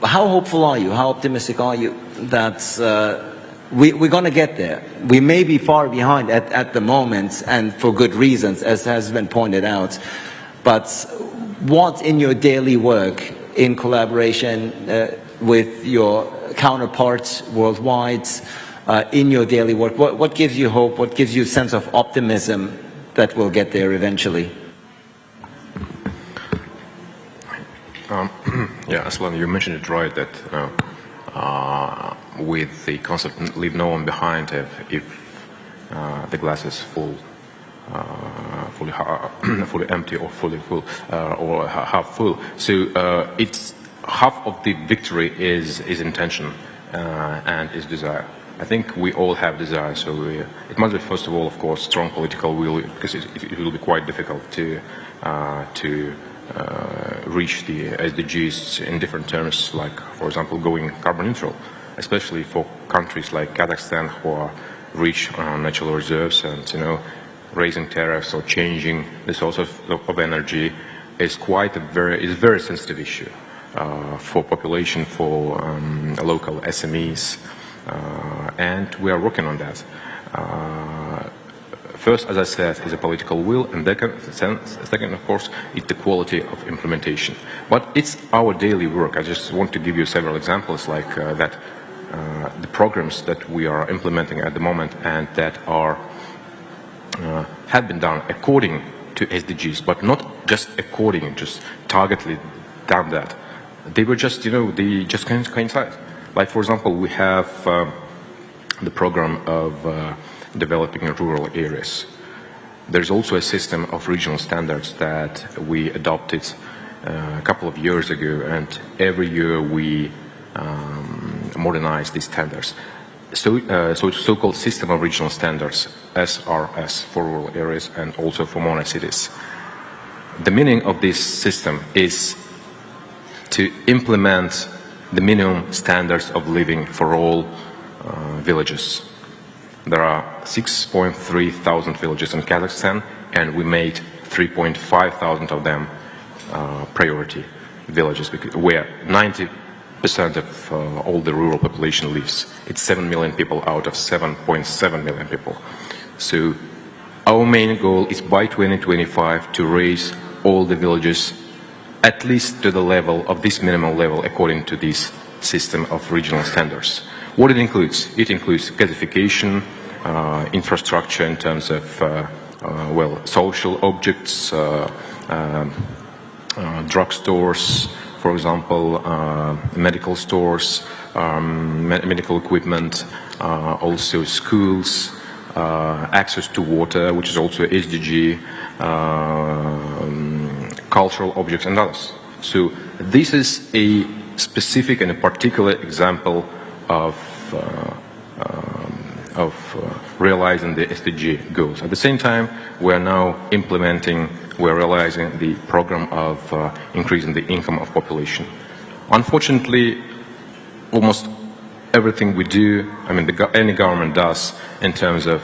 how hopeful are you? How optimistic are you that we're going to get there? We may be far behind at the moment, and for good reasons, as has been pointed out. But what in your daily work, in collaboration with your counterparts worldwide, in your daily work, what gives you hope? What gives you a sense of optimism that we'll get there eventually? Yeah, Aslan, you mentioned it right that with the concept "leave no one behind," if the glass is full, fully empty, or fully full, or half full. So it's half of the victory is intention and is desire. I think we all have desire, so it must be, first of all, of course, strong political will, because it will be quite difficult to reach the SDGs in different terms, like, for example, going carbon neutral, especially for countries like Kazakhstan, who are rich on natural reserves, and raising tariffs or changing the source of energy is very sensitive issue for population, for local SMEs. And we are working on that. First, as I said, is a political will, and second, of course, is the quality of implementation. But it's our daily work. I just want to give you several examples like that. The programs that we are implementing at the moment and that are have been done according to SDGs, but not just according, just targetedly done that. They were just, they just coincide. Like, for example, we have the program of developing rural areas. There's also a system of regional standards that we adopted a couple of years ago, and every year we modernize these standards. So-called system of regional standards, SRS, for rural areas and also for mono cities. The meaning of this system is to implement the minimum standards of living for all villages. There are 6.3 thousand villages in Kazakhstan, and we made 3.5 thousand of them priority villages, where 90% of all the rural population lives. It's 7 million people out of 7.7 million people. So our main goal is by 2025 to raise all the villages at least to the level of this minimal level according to this system of regional standards. What it includes? It includes gasification, infrastructure in terms of social objects, drugstores, for example, medical stores, medical equipment, also schools, access to water, which is also SDG, cultural objects and others. So this is a specific and a particular example of realizing the SDG goals. At the same time, we are now we're realizing the program of increasing the income of population. Unfortunately, almost everything we do, any government does in terms of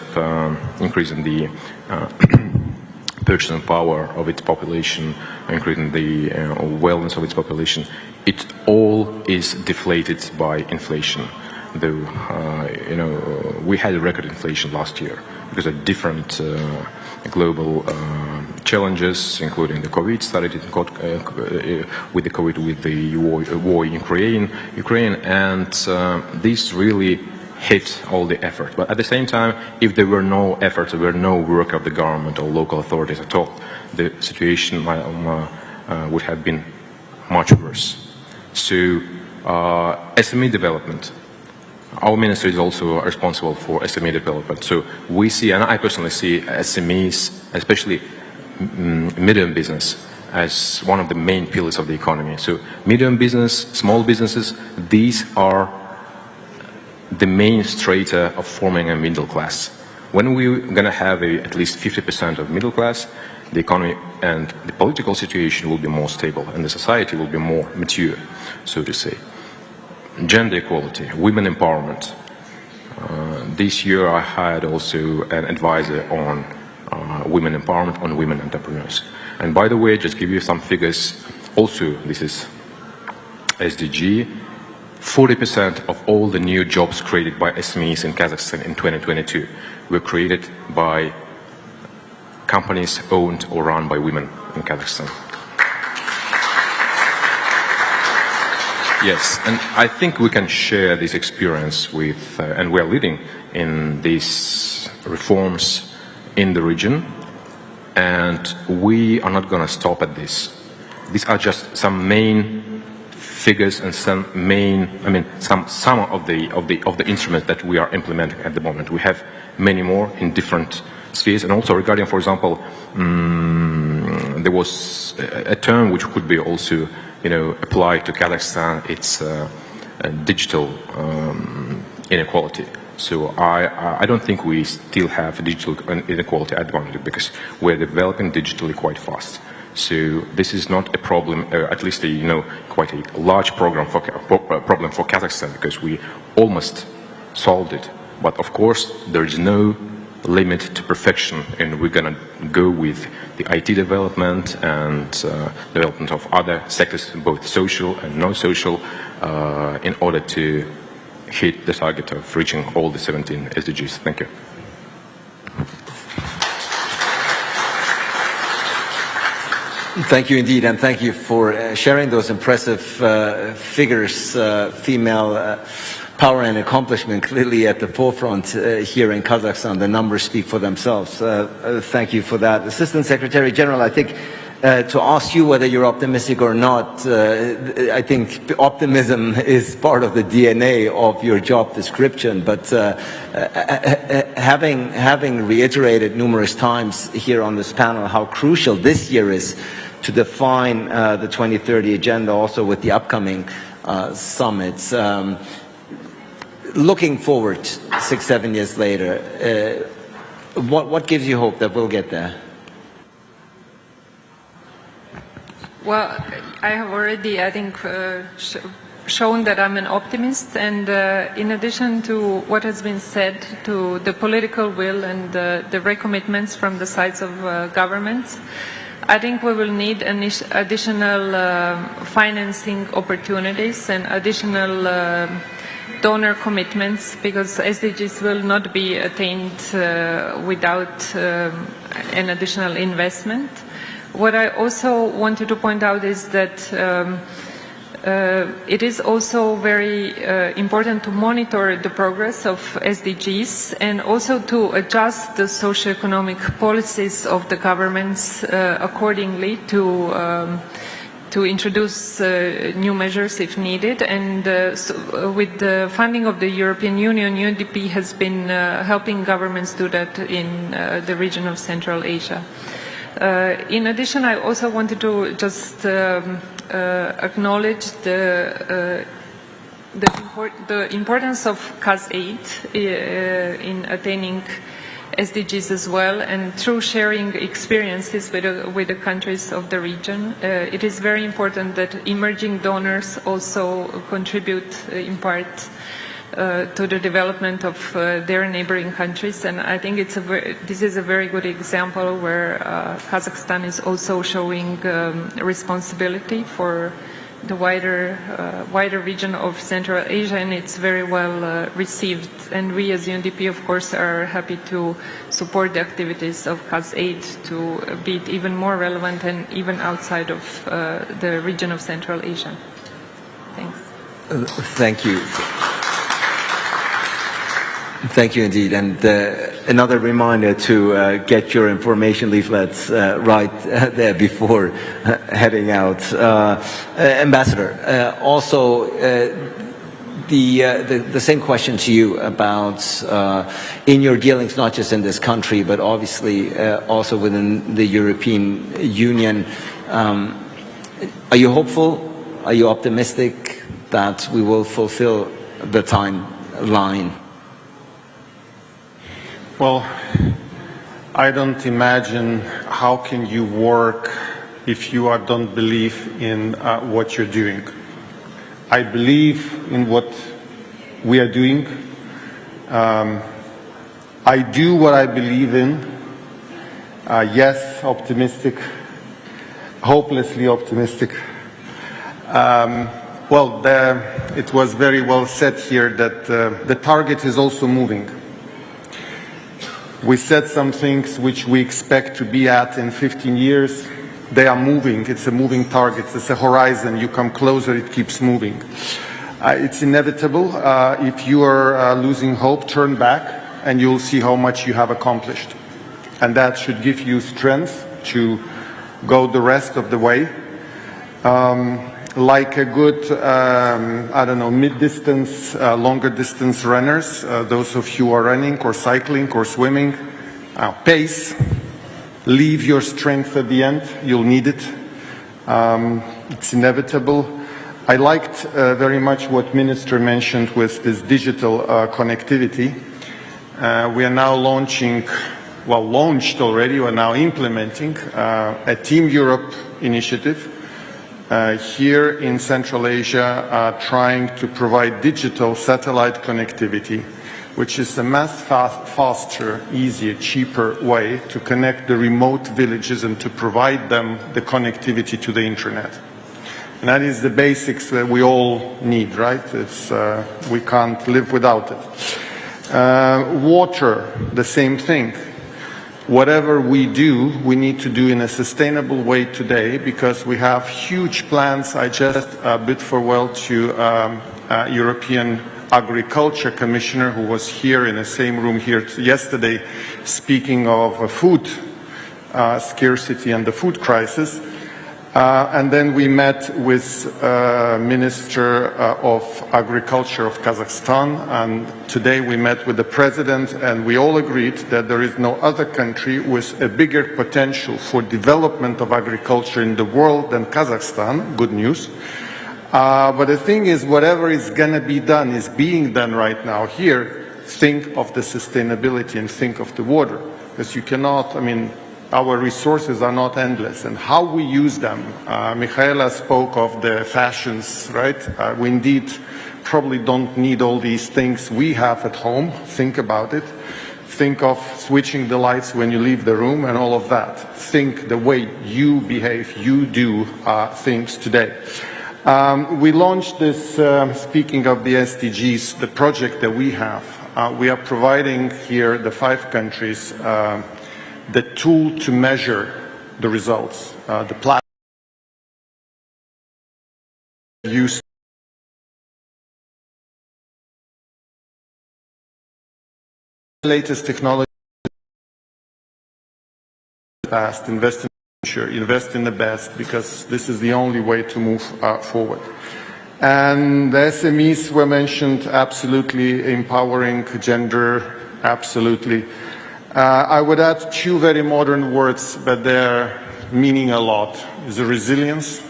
increasing the purchasing power of its population, increasing the wellness of its population, it all is deflated by inflation. Though, we had a record inflation last year because of different global challenges, including the COVID, started with the COVID, with the war in Ukraine, and this really hit all the effort. But at the same time, if there were no efforts, there were no work of the government or local authorities at all, the situation would have been much worse. So, SME development. Our ministry is also responsible for SME development. So we see, and I personally see SMEs, especially medium business, as one of the main pillars of the economy. So medium business, small businesses, these are the main strata of forming a middle class. When we're going to have at least 50% of middle class, the economy and the political situation will be more stable and the society will be more mature, so to say. Gender equality, women empowerment. This year I hired also an advisor on women empowerment, on women entrepreneurs. And by the way, just give you some figures. Also, this is SDG. 40% of all the new jobs created by SMEs in Kazakhstan in 2022 were created by companies owned or run by women in Kazakhstan. Yes, and I think we can share this experience with, and we're leading in these reforms in the region, and we are not going to stop at this. These are just some main figures and some of the instruments that we are implementing at the moment. We have many more in different spheres, and also regarding, for example, there was a term which could be also applied to Kazakhstan. It's digital inequality. So I don't think we still have digital inequality advantage because we're developing digitally quite fast. So this is not a problem, at least quite a large problem for Kazakhstan because we almost solved it. But of course, there is no limit to perfection, and we're going to go with the IT development and development of other sectors, both social and non-social, in order to hit the target of reaching all the 17 SDGs. Thank you. Thank you indeed, and thank you for sharing those impressive figures, female power and accomplishment clearly at the forefront here in Kazakhstan. The numbers speak for themselves. Thank you for that. Assistant Secretary General, I think to ask you whether you're optimistic or not, I think optimism is part of the DNA of your job description, but having reiterated numerous times here on this panel how crucial this year is to define the 2030 agenda also with the upcoming summits. Looking forward 6-7 years later, what gives you hope that we'll get there? Well, I have already, I think, shown that I'm an optimist, and in addition to what has been said, to the political will and the recommitments from the sides of governments, I think we will need additional financing opportunities and additional donor commitments, because SDGs will not be attained without an additional investment. What I also wanted to point out is that it is also very important to monitor the progress of SDGs and also to adjust the socio-economic policies of the governments accordingly to introduce new measures if needed. And so with the funding of the European Union, UNDP has been helping governments do that in the region of Central Asia. In addition, I also wanted to just acknowledge the importance of KAZ-8 in attaining SDGs as well, and through sharing experiences with the countries of the region. It is very important that emerging donors also contribute in part to the development of their neighboring countries, and I think this is a very good example where Kazakhstan is also showing responsibility for the wider region of Central Asia, and it's very well received. And we as UNDP, of course, are happy to support the activities of CAS8 to be even more relevant and even outside of the region of Central Asia. Thanks. Thank you. Thank you indeed. And another reminder to get your information leaflets right there before heading out. Ambassador, also the same question to you about in your dealings, not just in this country, but obviously also within the European Union. Are you hopeful? Are you optimistic that we will fulfill the timeline? Well, I don't imagine how can you work if you don't believe in what you're doing. I believe in what we are doing. I do what I believe in. Yes, optimistic, hopelessly optimistic. Well, it was very well said here that the target is also moving. We said some things which we expect to be at in 15 years. They are moving. It's a moving target. It's a horizon. You come closer, it keeps moving. It's inevitable. If you are losing hope, turn back and you'll see how much you have accomplished. And that should give you strength to go the rest of the way. Like a good, I don't know, mid-distance, longer distance runners, those of you who are running or cycling or swimming, pace, leave your strength at the end, you'll need it. It's inevitable. I liked very much what Minister mentioned with this digital connectivity. We are now launching, well, launched already, we are now implementing a Team Europe initiative. Here in Central Asia, trying to provide digital satellite connectivity, which is a much faster, easier, cheaper way to connect the remote villages and to provide them the connectivity to the internet. And that is the basics that we all need, right? We can't live without it. Water, the same thing. Whatever we do, we need to do in a sustainable way today because we have huge plans. I just bid farewell to European Agriculture Commissioner who was here in the same room here yesterday speaking of food scarcity and the food crisis. And then we met with Minister of Agriculture of Kazakhstan, and today we met with the President, and we all agreed that there is no other country with a bigger potential for development of agriculture in the world than Kazakhstan. Good news. But the thing is, whatever is going to be done is being done right now here. Think of the sustainability and think of the water, because you cannot, I mean, our resources are not endless, and how we use them. Michaela spoke of the fashions, right? We indeed probably don't need all these things we have at home. Think about it. Think of switching the lights when you leave the room and all of that. Think the way you behave, you do things today. We launched this, speaking of the SDGs, the project that we have. We are providing here, the 5 countries, the tool to measure the results, the platform used latest technology, past, invest in the future, invest in the best, because this is the only way to move forward. And the SMEs were mentioned, absolutely empowering gender, absolutely. I would add 2 very modern words, but they're meaning a lot. Is the resilience.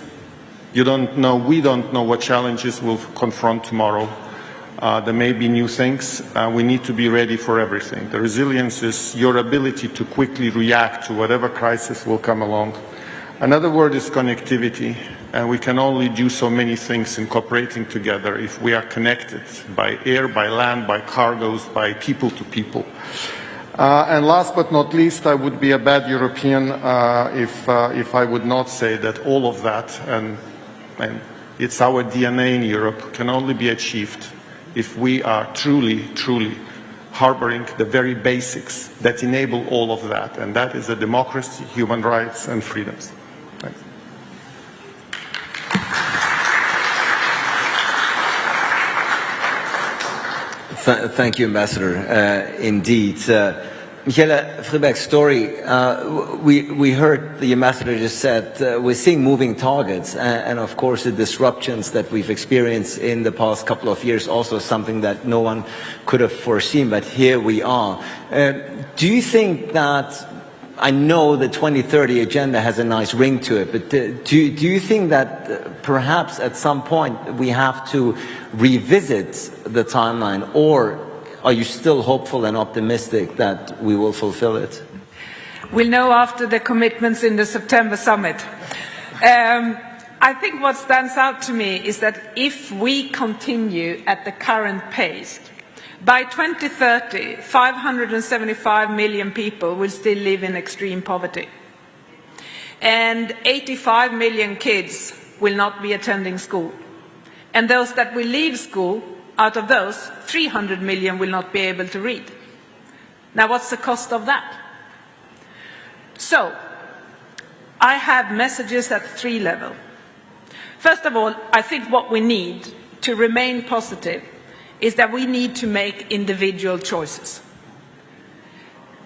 You don't know, we don't know what challenges we'll confront tomorrow. There may be new things. We need to be ready for everything. The resilience is your ability to quickly react to whatever crisis will come along. Another word is connectivity. And we can only do so many things in cooperating together if we are connected by air, by land, by cargoes, by people to people. And last but not least, I would be a bad European if I would not say that all of that, and it's our DNA in Europe, can only be achieved if we are truly, truly harboring the very basics that enable all of that, and that is a democracy, human rights, and freedoms. Thanks. Thank you, Ambassador. Indeed. Michele Friedberg's story, we heard the Ambassador just said, we're seeing moving targets, and of course the disruptions that we've experienced in the past couple of years, also something that no one could have foreseen, but here we are. Do you think that, I know the 2030 agenda has a nice ring to it, but do you think that perhaps at some point we have to revisit the timeline, or are you still hopeful and optimistic that we will fulfill it? We'll know after the commitments in the September summit. I think what stands out to me is that if we continue at the current pace, by 2030, 575 million people will still live in extreme poverty. And 85 million kids will not be attending school. And those that will leave school, out of those, 300 million will not be able to read. Now, what's the cost of that? So, I have messages at 3 levels. First of all, I think what we need to remain positive is that we need to make individual choices.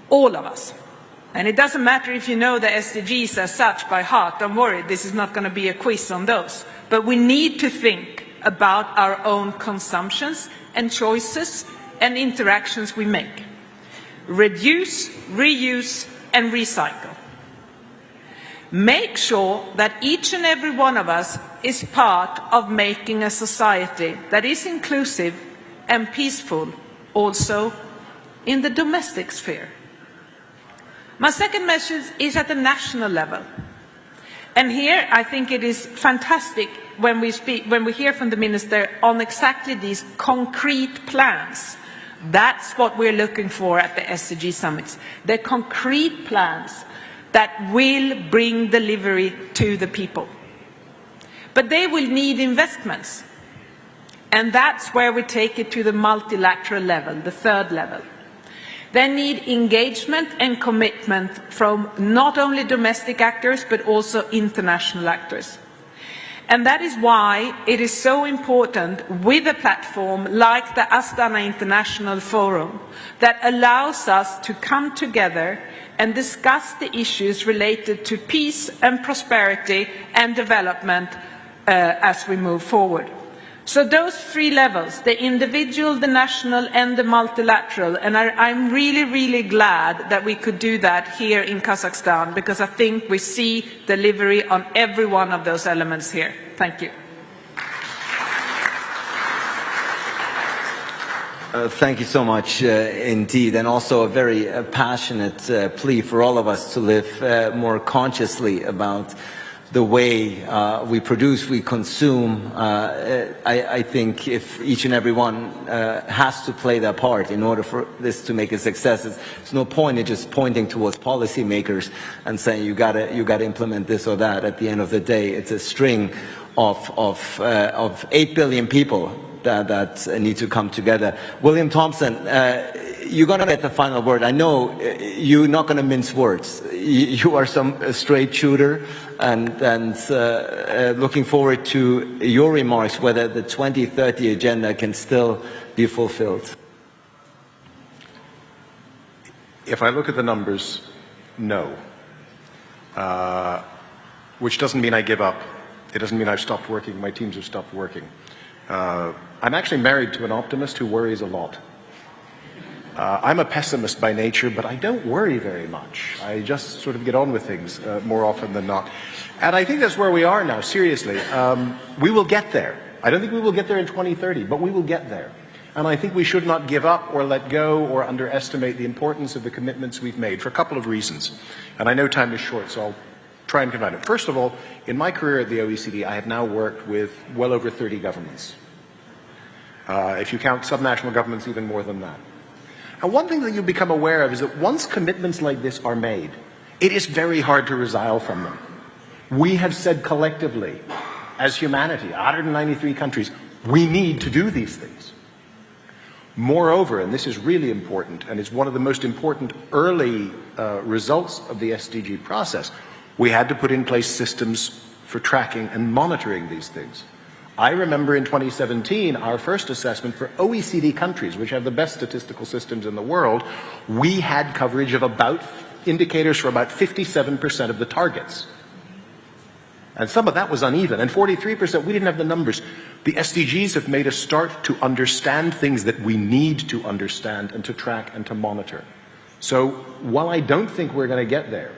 All of us. And it doesn't matter if you know the SDGs as such by heart, don't worry, this is not going to be a quiz on those. But we need to think about our own consumptions and choices and interactions we make. Reduce, reuse, and recycle. Make sure that each and every one of us is part of making a society that is inclusive and peaceful, also in the domestic sphere. My second message is at the national level. And here I think it is fantastic when we hear from the Minister on exactly these concrete plans. That's what we're looking for at the SDG summits. The concrete plans that will bring delivery to the people. But they will need investments. And that's where we take it to the multilateral level, the third level. They need engagement and commitment from not only domestic actors, but also international actors. And that is why it is so important with a platform like the Astana International Forum that allows us to come together and discuss the issues related to peace and prosperity and development as we move forward. So those 3 levels, the individual, the national, and the multilateral, and I'm really, really glad that we could do that here in Kazakhstan, because I think we see delivery on every one of those elements here. Thank you. Thank you so much indeed, and also a very passionate plea for all of us to live more consciously about the way we produce, we consume. I think if each and every one has to play their part in order for this to make a success, there's no point in just pointing towards policymakers and saying you gotta implement this or that. At the end of the day, it's a string of 8 billion people that need to come together. William Thompson, you're going to get the final word. I know you're not going to mince words. You are a straight shooter, and looking forward to your remarks whether the 2030 agenda can still be fulfilled. If I look at the numbers, no. Which doesn't mean I give up. It doesn't mean I've stopped working. My teams have stopped working. I'm actually married to an optimist who worries a lot. I'm a pessimist by nature, but I don't worry very much. I just sort of get on with things more often than not. And I think that's where we are now, seriously. We will get there. I don't think we will get there in 2030, but we will get there. And I think we should not give up or let go or underestimate the importance of the commitments we've made for a couple of reasons. And I know time is short, so I'll try and combine it. First of all, in my career at the OECD, I have now worked with well over 30 governments. If you count subnational governments, even more than that. And one thing that you become aware of is that once commitments like this are made, it is very hard to resile from them. We have said collectively, as humanity, 193 countries, we need to do these things. Moreover, and this is really important, and it's one of the most important early results of the SDG process, we had to put in place systems for tracking and monitoring these things. I remember in 2017, our first assessment for OECD countries, which have the best statistical systems in the world, we had coverage of indicators for about 57% of the targets. And some of that was uneven, and 43%, we didn't have the numbers. The SDGs have made us start to understand things that we need to understand and to track and to monitor. So while I don't think we're going to get there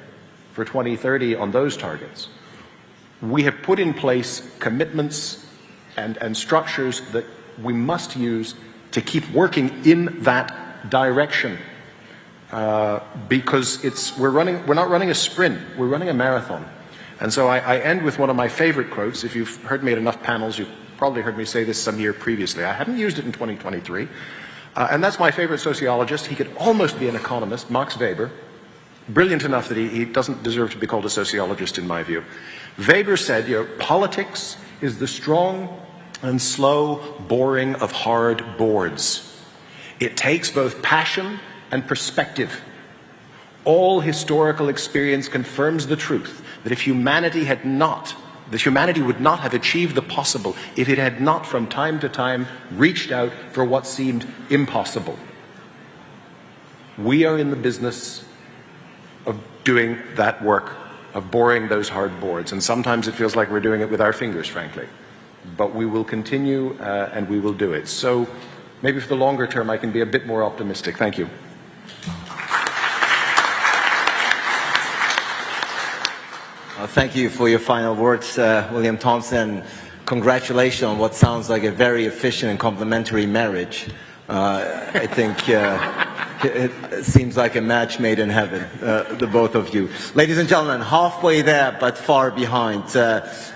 for 2030 on those targets, we have put in place commitments and structures that we must use to keep working in that direction. Because we're not running a sprint, we're running a marathon. And so I end with one of my favorite quotes. If you've heard me at enough panels, you've probably heard me say this some year previously. I haven't used it in 2023. And that's my favorite sociologist. He could almost be an economist, Max Weber. Brilliant enough that he doesn't deserve to be called a sociologist in my view. Weber said, politics is the strong and slow boring of hard boards. It takes both passion and perspective. All historical experience confirms the truth that if humanity would not have achieved the possible if it had not from time to time reached out for what seemed impossible. We are in the business of doing that work, of boring those hard boards, and sometimes it feels like we're doing it with our fingers, frankly. But we will continue and we will do it. So maybe for the longer term I can be a bit more optimistic. Thank you. Thank you for your final words, William Thompson. Congratulations on what sounds like a very efficient and complementary marriage. I think it seems like a match made in heaven, the both of you. Ladies and gentlemen, halfway there but far behind.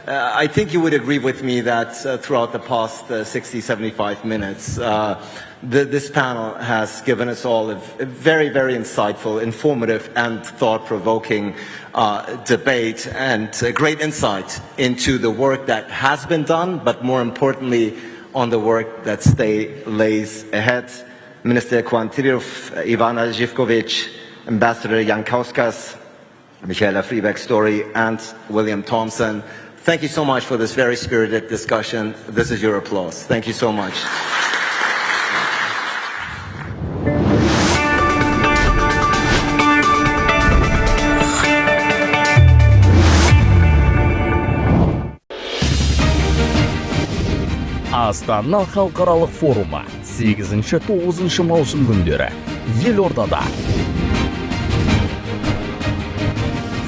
I think you would agree with me that throughout the past 60, 75 minutes, this panel has given us all a very, very insightful, informative and thought-provoking debate and great insight into the work that has been done, but more importantly, on the work that lays ahead. Minister Kvantirov, Ivana Zhivkovic, Ambassador Jankauskas, Michaela Freebeck-Story, and William Thompson. Thank you so much for this very spirited discussion. This is your applause. Thank you so much. Астана Халықаралық форумы 8-9 маусым күндері елордада.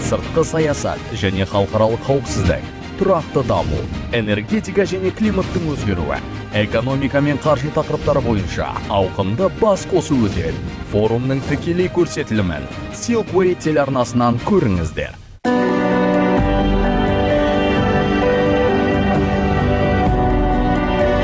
Сыртқы саясат және халықаралық қауіпсіздік, тұрақты даму, энергетика және климаттың өзгеруі, экономика мен қаржы тақырыптары бойынша ауқымды бас қосу өтеді. Форумның тікелей көрсетілімін Silkway телеарнасынан көріңіздер.